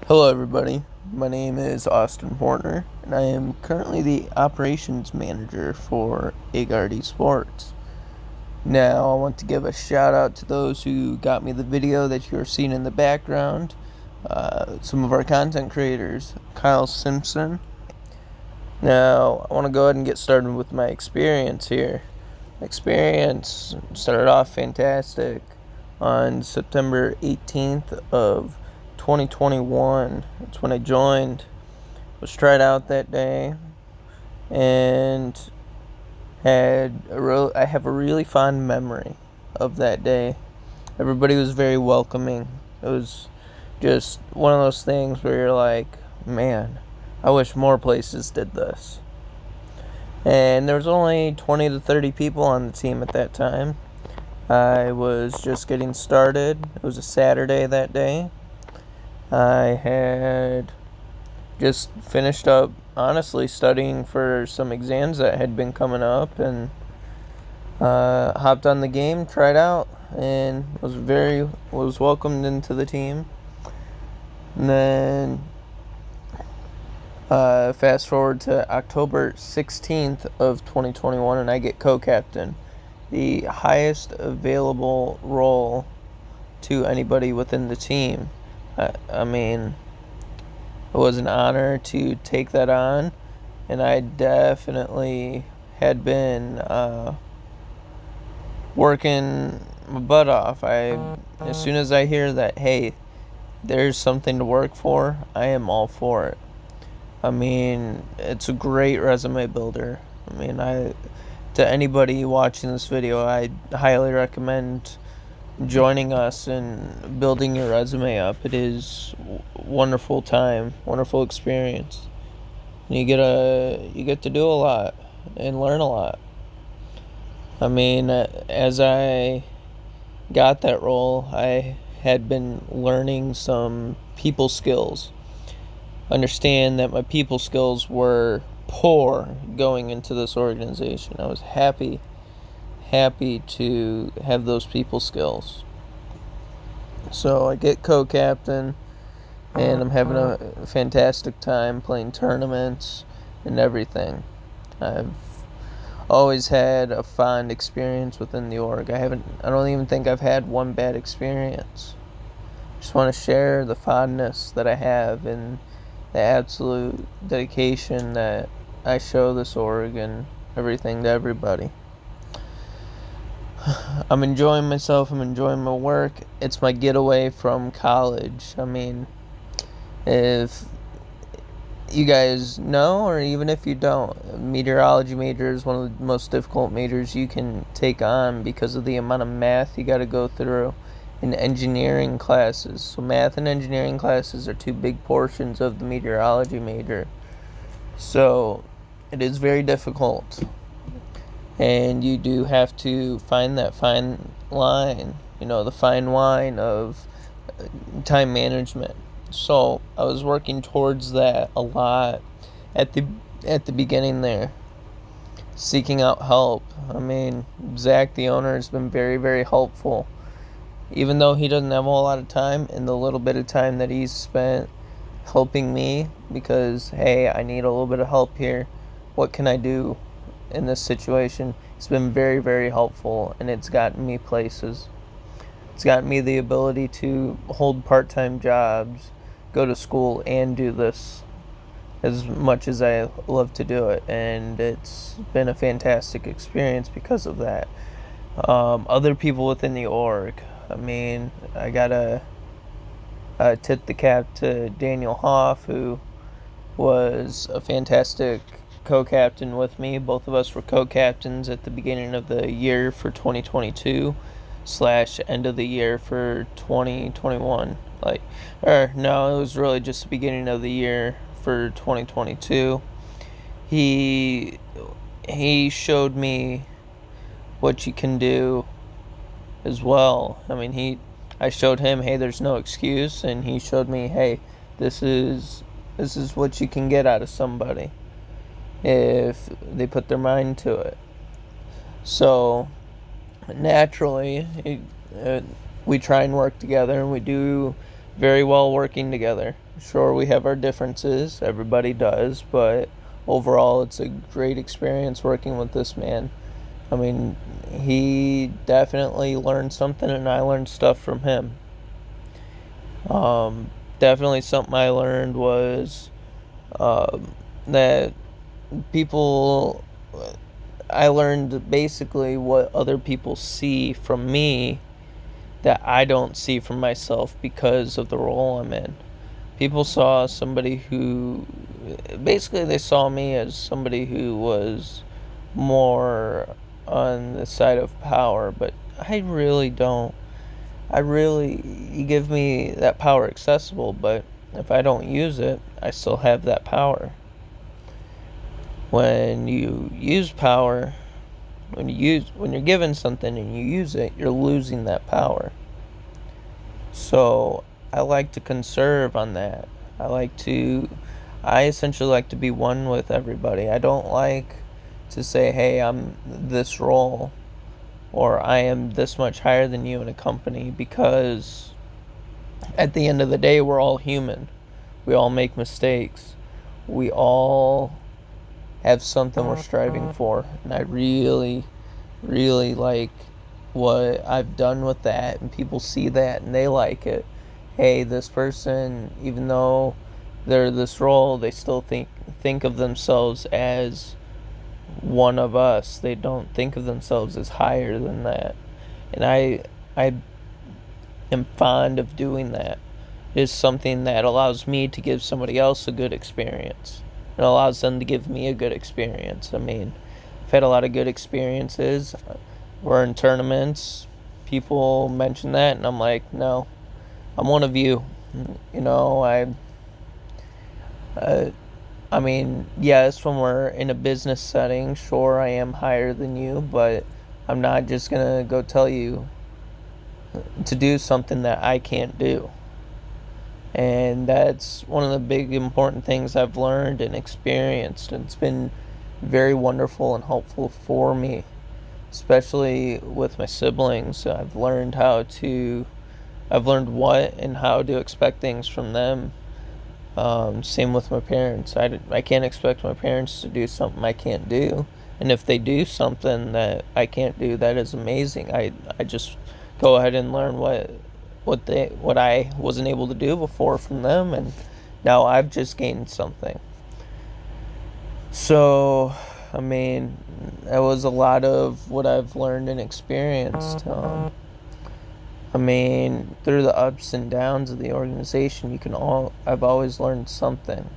Hello, everybody. My name is Austin Horner, and I am currently the operations manager for Agard eSports. Now, I want to give a shout out to those who got me the video that you are seeing in the background. Some of our content creators, Kyle Simpson. Now, I want to go ahead and get started with my experience here. My experience started off fantastic on September 18th of 2021. That's when I joined. Was tried out that day, and I have a really fond memory of that day. Everybody was very welcoming. It was just one of those things where you're like, man, I wish more places did this. And there was only 20 to 30 people on the team at that time. I was just getting started. It was a Saturday that day. I had just finished up, honestly, studying for some exams that had been coming up, and hopped on the game, tried out, and was welcomed into the team. And then fast forward to October 16th of 2021, and I get co-captain, the highest available role to anybody within the team. I mean, it was an honor to take that on, and I definitely had been working my butt off. As soon as I hear that, hey, there's something to work for, I am all for it. I mean, it's a great resume builder. To anybody watching this video, I highly recommend joining us and building your resume up. It is wonderful time, wonderful experience. You get to do a lot and learn a lot. I mean, as I got that role, I had been learning some people skills. Understand that my people skills were poor going into this organization. I was happy to have those people skills. So I get co-captain, and I'm having a fantastic time playing tournaments and everything. I've always had a fond experience within the org. I don't even think I've had one bad experience. Just want to share the fondness that I have and the absolute dedication that I show this org and everything to everybody. I'm enjoying myself. I'm enjoying my work. It's my getaway from college. I mean, if you guys know, or even if you don't, meteorology major is one of the most difficult majors you can take on because of the amount of math you got to go through in engineering classes. So math and engineering classes are two big portions of the meteorology major. So it is very difficult, and you do have to find that fine line, the fine wine of time management. So I was working towards that a lot at the beginning there, seeking out help. I mean, Zach, the owner, has been very, very helpful. Even though he doesn't have a whole lot of time, in the little bit of time that he's spent helping me, because, hey, I need a little bit of help here. What can I do in this situation? It's been very, very helpful, and it's gotten me places. It's gotten me the ability to hold part-time jobs, go to school, and do this as much as I love to do it, and it's been a fantastic experience because of that. Other people within the org, I mean, I gotta tip the cap to Daniel Hoff, who was a fantastic co-captain with me. Both of us were co-captains at the beginning of the year for 2022 / end of the year for 2021. No, it was really just the beginning of the year for 2022. He showed me what you can do as well. I mean, I showed him, hey, there's no excuse, and he showed me, hey, this is what you can get out of somebody if they put their mind to it. So naturally, we try and work together, and we do very well working together. Sure, we have our differences, everybody does, but overall, it's a great experience working with this man. I mean, he definitely learned something, and I learned stuff from him. Um, Definitely something I learned was that people, I learned basically what other people see from me that I don't see from myself because of the role I'm in. People saw somebody who, basically, they saw me as somebody who was more on the side of power, but I really don't. You give me that power accessible, but if I don't use it, I still have that power. When you use power, when you're given something and you use it, you're losing that power. So I like to conserve on that. I essentially like to be one with everybody. I don't like to say, hey, I'm this role, or I am this much higher than you in a company, because at the end of the day, we're all human. We all make mistakes. We all have something we're striving for. And I really, really like what I've done with that, and people see that and they like it. Hey, this person, even though they're this role, they still think of themselves as one of us. They don't think of themselves as higher than that. And I am fond of doing that. It is something that allows me to give somebody else a good experience. It allows them to give me a good experience. I mean, I've had a lot of good experiences. We're in tournaments. People mention that, and I'm like, no, I'm one of you. You know, uh, I mean, yes, when we're in a business setting, sure, I am higher than you, but I'm not just gonna go tell you to do something that I can't do. And that's one of the big important things I've learned and experienced. And it's been very wonderful and helpful for me, especially with my siblings. I've learned what and how to expect things from them. Same with my parents. I can't expect my parents to do something I can't do. And if they do something that I can't do, that is amazing. I just go ahead and learn what I wasn't able to do before from them, and now I've just gained something. So, I mean, that was a lot of what I've learned and experienced. I mean, through the ups and downs of the organization, I've always learned something.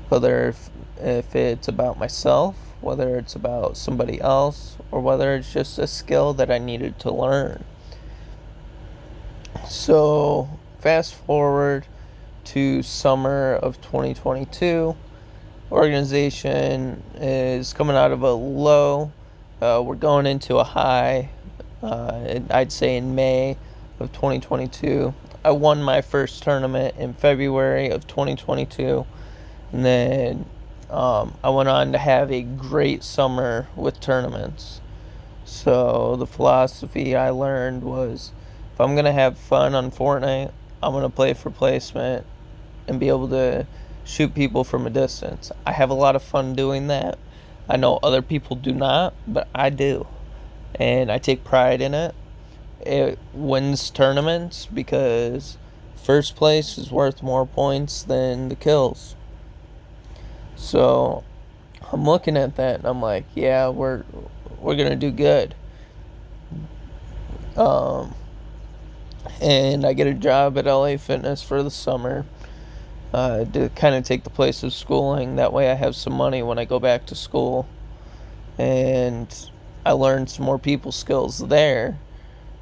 Whether if it's about myself, whether it's about somebody else, or whether it's just a skill that I needed to learn. So, fast forward to summer of 2022. Organization is coming out of a low. We're going into a high. I'd say in May of 2022. I won my first tournament in February of 2022. And then I went on to have a great summer with tournaments. So the philosophy I learned was, if I'm going to have fun on Fortnite, I'm going to play for placement and be able to shoot people from a distance. I have a lot of fun doing that. I know other people do not, but I do. And I take pride in it. It wins tournaments because first place is worth more points than the kills. So I'm looking at that and I'm like, yeah, we're going to do good. And I get a job at LA Fitness for the summer to kind of take the place of schooling. That way I have some money when I go back to school. And I learned some more people skills there.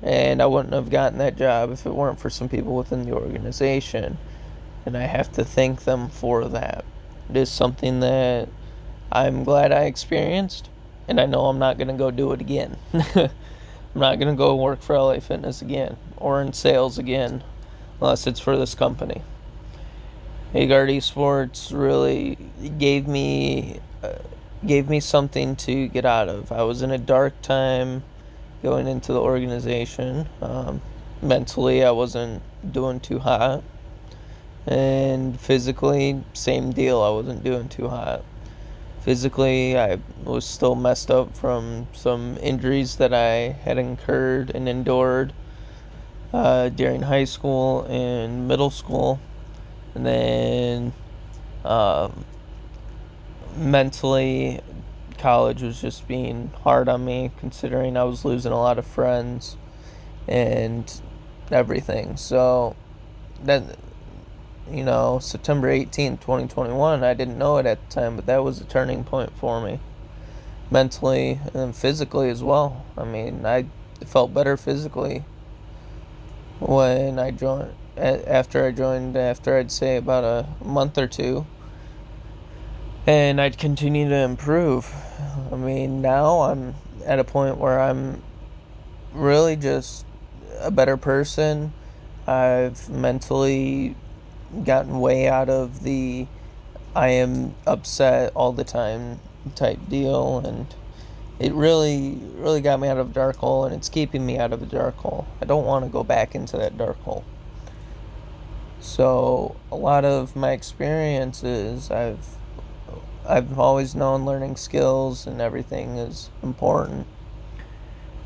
And I wouldn't have gotten that job if it weren't for some people within the organization. And I have to thank them for that. It is something that I'm glad I experienced. And I know I'm not going to go do it again. I'm not going to go work for LA Fitness again or in sales again unless it's for this company. Agard eSports really gave me something to get out of. I was in a dark time going into the organization. Mentally, I wasn't doing too hot. And physically, same deal. I wasn't doing too hot. Physically, I was still messed up from some injuries that I had incurred and endured during high school and middle school. And then mentally, college was just being hard on me, considering I was losing a lot of friends and everything. So that, September 18th, 2021, I didn't know it at the time, but that was a turning point for me, mentally and physically as well. I mean, I felt better physically when I joined, after I'd say about a month or two, and I'd continue to improve. I mean, now I'm at a point where I'm really just a better person. I've mentally gotten way out of the I am upset all the time type deal, and it really, really got me out of a dark hole, and it's keeping me out of a dark hole. I don't want to go back into that dark hole. So a lot of my experiences, I've always known learning skills and everything is important.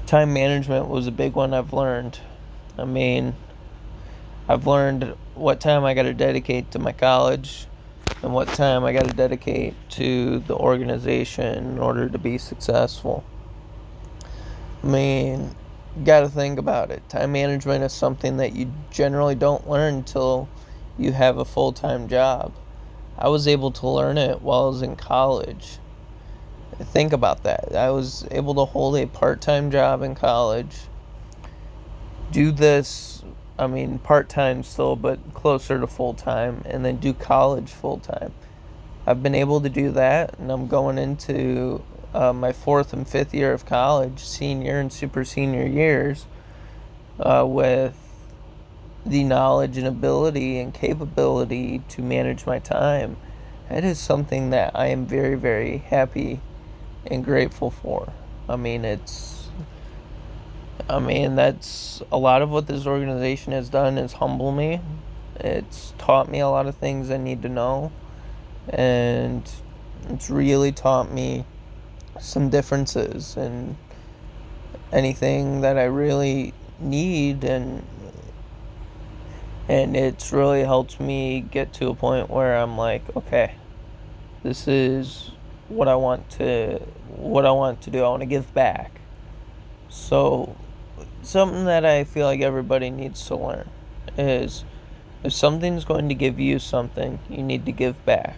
Time management was a big one I've learned. I mean, I've learned what time I got to dedicate to my college and what time I got to dedicate to the organization in order to be successful. I mean, you got to think about it. Time management is something that you generally don't learn until you have a full-time job. I was able to learn it while I was in college. Think about that. I was able to hold a part-time job in college, do this, I mean, part-time still, but closer to full-time, and then do college full-time. I've been able to do that, and I'm going into my 4th and 5th year of college, senior and super senior years, with the knowledge and ability and capability to manage my time. That is something that I am very, very happy and grateful for. That's a lot of what this organization has done is humble me. It's taught me a lot of things I need to know, and it's really taught me some differences in anything that I really need, and it's really helped me get to a point where I'm like, okay, this is what I want to do. I want to give back. So something that I feel like everybody needs to learn is, if something's going to give you something, you need to give back.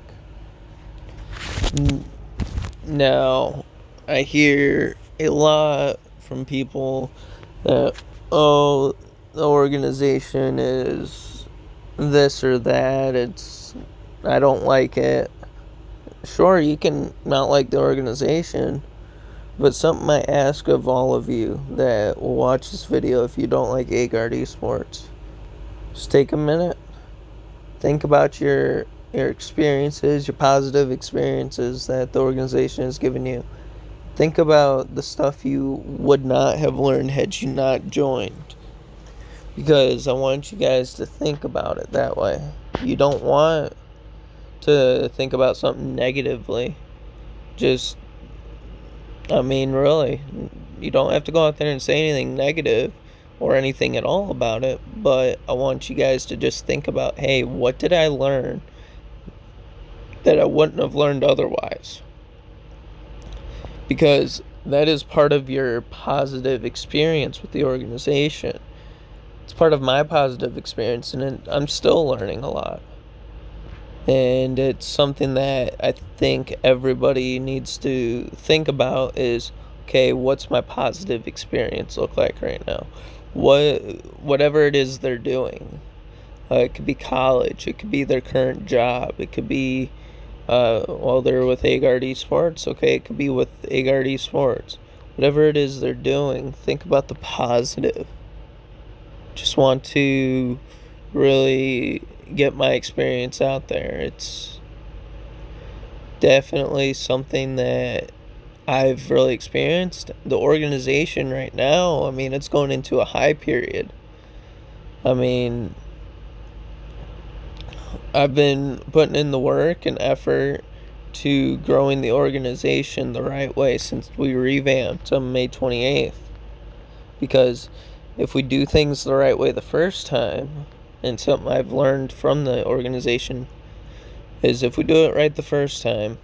Now, I hear a lot from people that, oh, the organization is this or that, I don't like it. Sure, you can not like the organization, but something I ask of all of you that will watch this video, if you don't like Agard eSports, just take a minute, think about your experiences, your positive experiences that the organization has given you. Think about the stuff you would not have learned had you not joined, because I want you guys to think about it that way. You don't want to think about something negatively. Really, you don't have to go out there and say anything negative or anything at all about it, but I want you guys to just think about, hey, what did I learn that I wouldn't have learned otherwise? Because that is part of your positive experience with the organization. It's part of my positive experience, and I'm still learning a lot. And it's something that I think everybody needs to think about is, okay, what's my positive experience look like right now? Whatever it is they're doing. It could be college, it could be their current job, it could be while they're with Agard eSports, okay, it could be with Agard eSports. Whatever it is they're doing, think about the positive. Just want to really get my experience out there. It's definitely something that I've really experienced. The organization right now, it's going into a high period. I've been putting in the work and effort to growing the organization the right way since we revamped on May 28th. Because if we do things the right way the first time, and something I've learned from the organization is if we do it right the first time,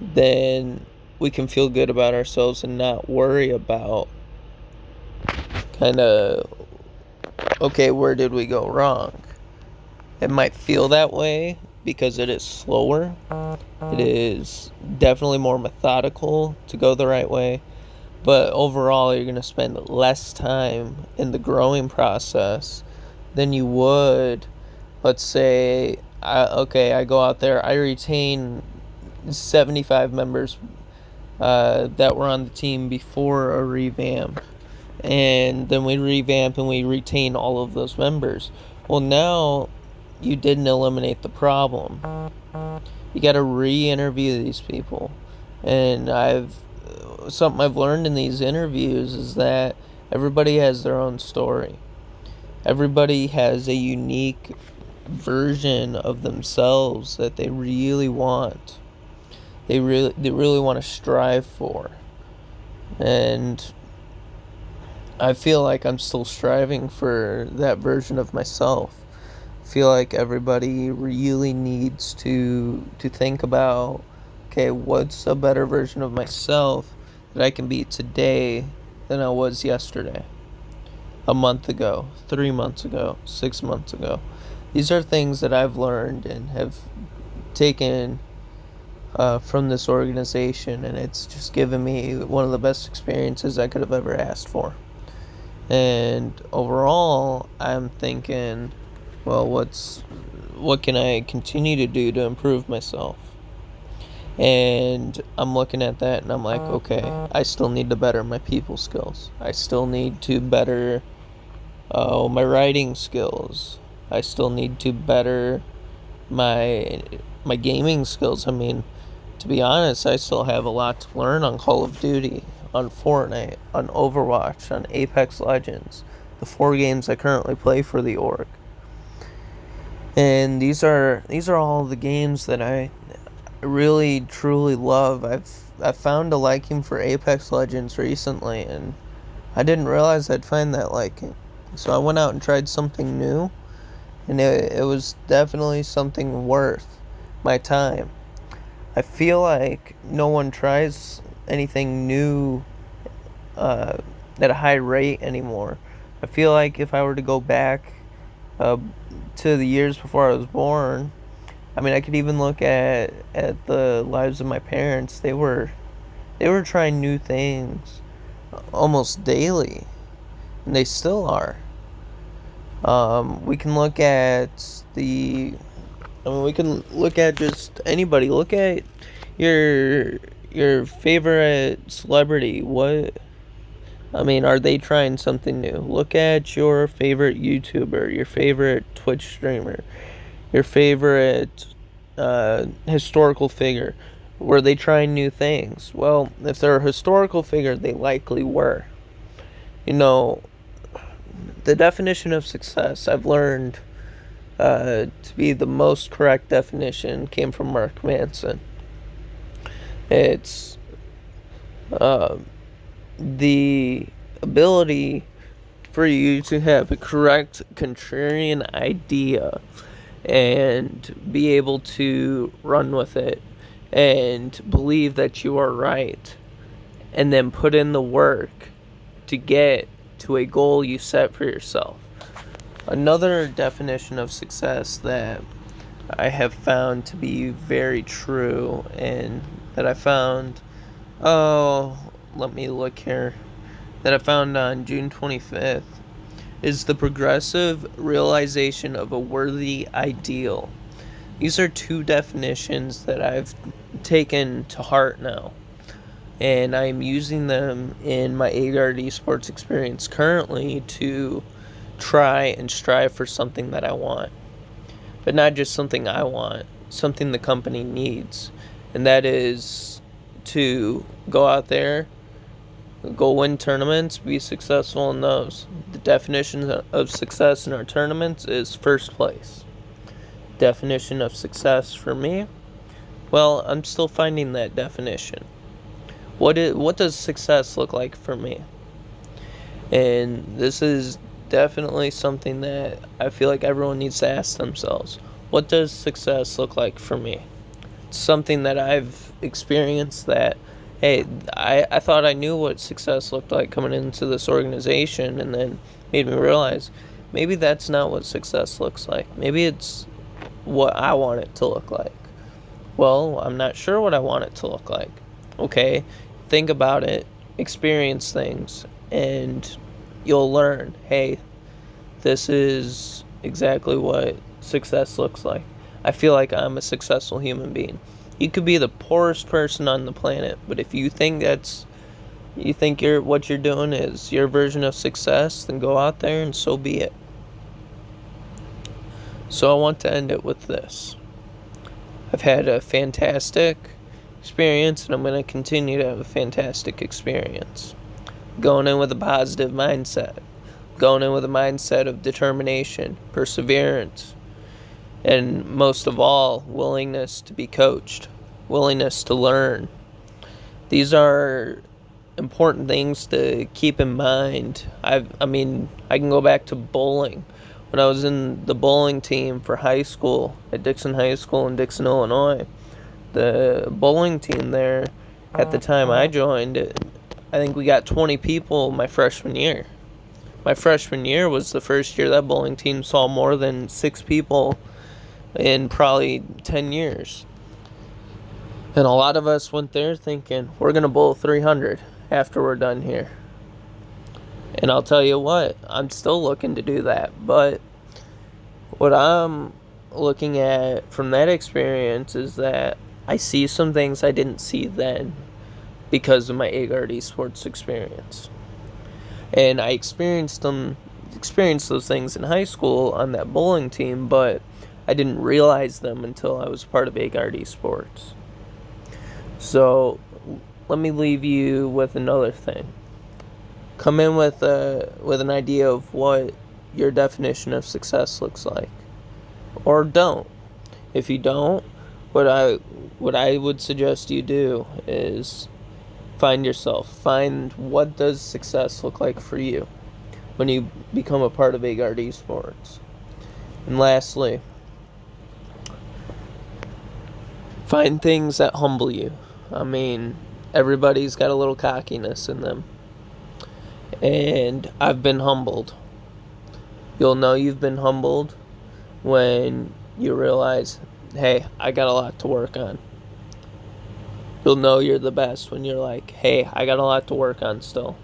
then we can feel good about ourselves and not worry about kind of, okay, where did we go wrong? It might feel that way because it is slower. It is definitely more methodical to go the right way. But overall, you're going to spend less time in the growing process than you would, let's say, I go out there, I retain 75 members that were on the team before a revamp. And then we revamp and we retain all of those members. Well, now you didn't eliminate the problem. You got to re-interview these people. And something I've learned in these interviews is that everybody has their own story. Everybody has a unique version of themselves that they really want. They really want to strive for. And I feel like I'm still striving for that version of myself. I feel like everybody really needs to think about, okay, what's a better version of myself that I can be today than I was yesterday, a month ago, 3 months ago, 6 months ago. These are things that I've learned and have taken from this organization, and it's just given me one of the best experiences I could have ever asked for. And overall, I'm thinking, well, what can I continue to do to improve myself? And I'm looking at that and I'm like, okay, I still need to better my people skills. I still need to better my writing skills. I still need to better my gaming skills. I mean, to be honest, I still have a lot to learn on Call of Duty, on Fortnite, on Overwatch, on Apex Legends, the 4 games I currently play for the org. And these are all the games that I really truly love. I've found a liking for Apex Legends recently, and I didn't realize I'd find that liking. So I went out and tried something new, and it was definitely something worth my time. I feel like no one tries anything new at a high rate anymore. I feel like if I were to go back to the years before I was born, I mean, I could even look at the lives of my parents. They were trying new things almost daily, and they still are. We can look at we can look at just anybody. Look at your favorite celebrity. Are they trying something new? Look at your favorite YouTuber, your favorite Twitch streamer, your favorite historical figure. Were they trying new things? Well, if they're a historical figure, they likely were. The definition of success, I've learned to be the most correct definition, came from Mark Manson. It's the ability for you to have a correct contrarian idea and be able to run with it and believe that you are right, and then put in the work to get to a goal you set for yourself. Another definition of success that I have found to be very true, and that I found, let me look here, that I found on June 25th, is the progressive realization of a worthy ideal. These are 2 definitions that I've taken to heart now, and I'm using them in my Agard eSports experience currently to try and strive for something that I want. But not just something I want, something the company needs. And that is to go out there, go win tournaments, be successful in those. The definition of success in our tournaments is first place. definition of success for me, well, I'm still finding that definition. What does success look like for me? And this is definitely something that I feel like everyone needs to ask themselves. What does success look like for me? It's something that I've experienced that, hey, I thought I knew what success looked like coming into this organization, and then made me realize maybe that's not what success looks like. Maybe it's what I want it to look like. Well, I'm not sure what I want it to look like. Okay, think about it, experience things, and you'll learn, hey, this is exactly what success looks like. I feel like I'm a successful human being. You could be the poorest person on the planet, but if you think what you're doing is your version of success, then go out there and so be it. So I want to end it with this. I've had a fantastic experience, and I'm going to continue to have a fantastic experience. Going in with a positive mindset. Going in with a mindset of determination, perseverance, and most of all, willingness to be coached, willingness to learn. These are important things to keep in mind. I can go back to bowling. When I was in the bowling team for high school at Dixon High School in Dixon, Illinois, the bowling team there, at the time I joined, I think we got 20 people my freshman year. My freshman year was the first year that bowling team saw more than 6 people in probably 10 years. And a lot of us went there thinking, we're going to bowl 300 after we're done here. And I'll tell you what, I'm still looking to do that. But what I'm looking at from that experience is that I see some things I didn't see then because of my Agard eSports experience. And I experienced those things in high school on that bowling team, but I didn't realize them until I was part of Agard eSports. So let me leave you with another thing. Come in with an idea of what your definition of success looks like, or don't. If you don't, what I would suggest you do is find yourself. Find what does success look like for you when you become a part of Agard eSports. And lastly, find things that humble you. Everybody's got a little cockiness in them. And I've been humbled. You'll know you've been humbled when you realize, hey, I got a lot to work on. You'll know you're the best when you're like, hey, I got a lot to work on still.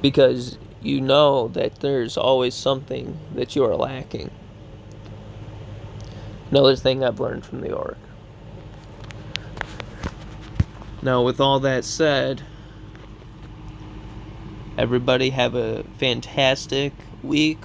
Because you know that there's always something that you are lacking. Another thing I've learned from the org. Now, with all that said, everybody have a fantastic week.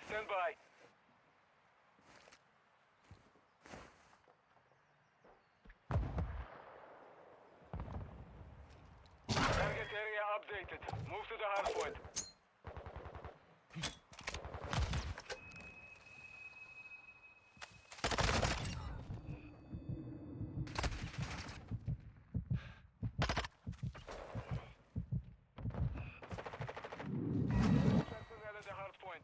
Stand by. Target area updated. Move to the hard point. Personnel at the hard point.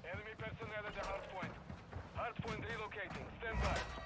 Enemy personnel at the hard point. Hard point relocating. Stand by.